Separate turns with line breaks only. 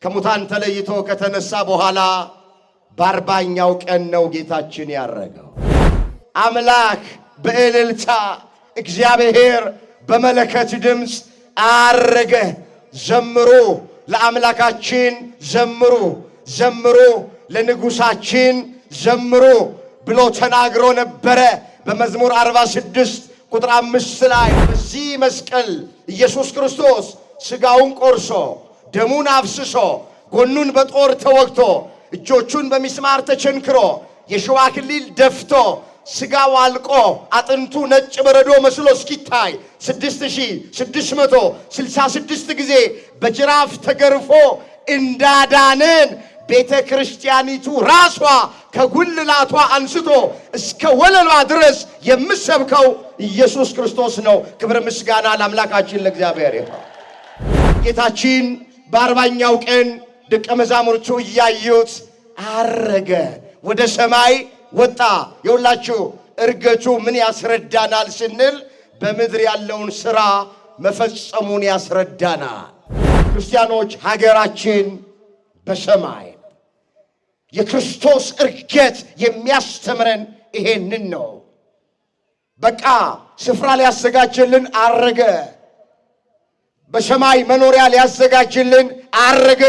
ከሙታን ተለይቶ ከተነሳ በኋላ በአርባኛው ቀን ነው ጌታችን ያረገው። አምላክ በእልልታ እግዚአብሔር በመለከት ድምፅ አረገ። ዘምሩ ለአምላካችን ዘምሩ፣ ዘምሩ ለንጉሳችን ዘምሩ ብሎ ተናግሮ ነበረ በመዝሙር 46 ቁጥር 5 ላይ። በዚህ መስቀል ኢየሱስ ክርስቶስ ሥጋውን ቆርሶ ደሙን አፍስሶ ጎኑን በጦር ተወግቶ እጆቹን በሚስማር ተቸንክሮ የሸዋ አክሊል ደፍቶ ሥጋው አልቆ አጥንቱ ነጭ በረዶ መስሎ እስኪታይ 6666 ጊዜ በጅራፍ ተገርፎ እንዳዳነን ቤተ ክርስቲያኒቱ ራሷ ከጉልላቷ አንስቶ እስከ ወለሏ ድረስ የምሰብከው ኢየሱስ ክርስቶስ ነው። ክብር ምስጋና ለአምላካችን ለእግዚአብሔር ይሁን። ጌታችን በአርባኛው ቀን ደቀ መዛሙርቱ እያዩት አረገ፣ ወደ ሰማይ ወጣ። የሁላችሁ እርገቱ ምን ያስረዳናል ስንል በምድር ያለውን ሥራ መፈጸሙን ያስረዳናል። ክርስቲያኖች ሀገራችን በሰማይ የክርስቶስ እርገት የሚያስተምረን ይሄንን ነው። በቃ ስፍራ ሊያዘጋጅልን አረገ። በሰማይ መኖሪያ ሊያዘጋጅልን አረገ።